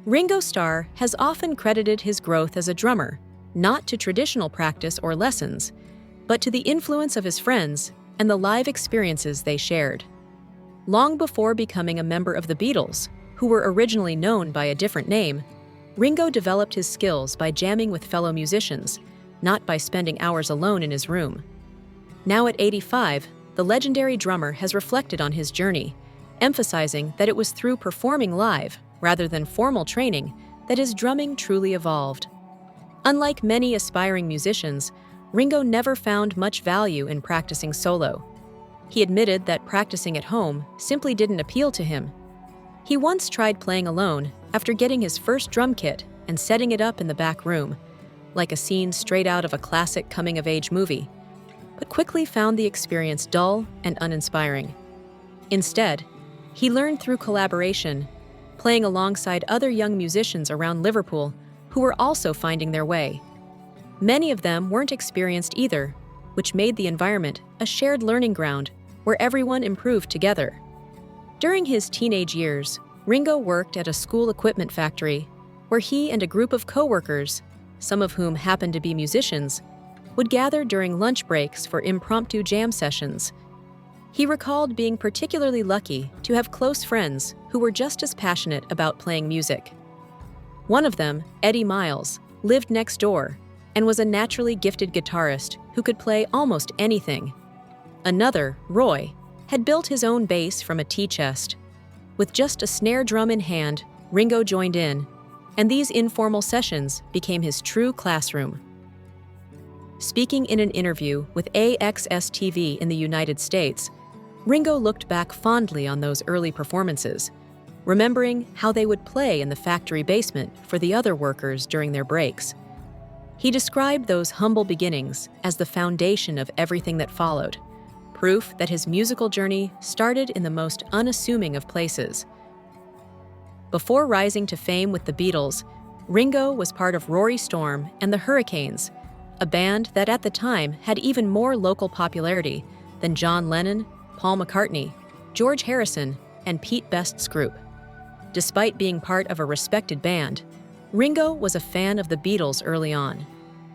Ringo Starr has often credited his growth as a drummer, not to traditional practice or lessons, but to the influence of his friends and the live experiences they shared. Long before becoming a member of the Beatles, who were originally known by a different name, Ringo developed his skills by jamming with fellow musicians, not by spending hours alone in his room. Now at 85, the legendary drummer has reflected on his journey, emphasizing that it was through performing live, rather than formal training, that his drumming truly evolved. Unlike many aspiring musicians, Ringo never found much value in practicing solo. He admitted that practicing at home simply didn't appeal to him. He once tried playing alone after getting his first drum kit and setting it up in the back room, like a scene straight out of a classic coming-of-age movie, but quickly found the experience dull and uninspiring. Instead, he learned through collaboration, playing alongside other young musicians around Liverpool who were also finding their way. Many of them weren't experienced either, which made the environment a shared learning ground where everyone improved together. During his teenage years, Ringo worked at a school equipment factory where he and a group of co-workers, some of whom happened to be musicians, would gather during lunch breaks for impromptu jam sessions. He recalled being particularly lucky to have close friends who were just as passionate about playing music. One of them, Eddie Miles, lived next door and was a naturally gifted guitarist who could play almost anything. Another, Roy, had built his own bass from a tea chest. With just a snare drum in hand, Ringo joined in, and these informal sessions became his true classroom. Speaking in an interview with AXS-TV in the United States, Ringo looked back fondly on those early performances, remembering how they would play in the factory basement for the other workers during their breaks. He described those humble beginnings as the foundation of everything that followed, proof that his musical journey started in the most unassuming of places. Before rising to fame with the Beatles, Ringo was part of Rory Storm and the Hurricanes, a band that at the time had even more local popularity than John Lennon, Paul McCartney, George Harrison, and Pete Best's group. Despite being part of a respected band, Ringo was a fan of the Beatles early on.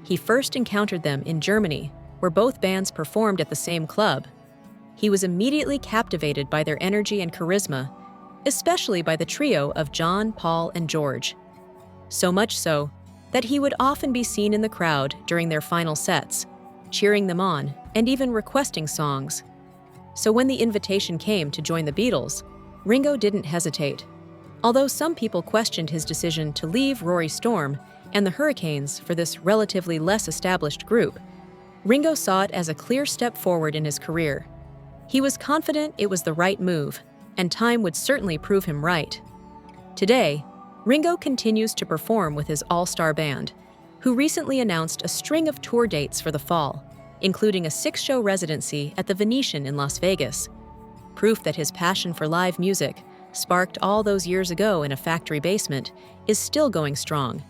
He first encountered them in Germany, where both bands performed at the same club. He was immediately captivated by their energy and charisma, especially by the trio of John, Paul, and George. So much so that he would often be seen in the crowd during their final sets, cheering them on and even requesting songs. So when the invitation came to join the Beatles, Ringo didn't hesitate. Although some people questioned his decision to leave Rory Storm and the Hurricanes for this relatively less established group, Ringo saw it as a clear step forward in his career. He was confident it was the right move, and time would certainly prove him right. Today, Ringo continues to perform with his all-star band, who recently announced a string of tour dates for the fall, including a 6-show residency at the Venetian in Las Vegas. Proof that his passion for live music, sparked all those years ago in a factory basement, is still going strong.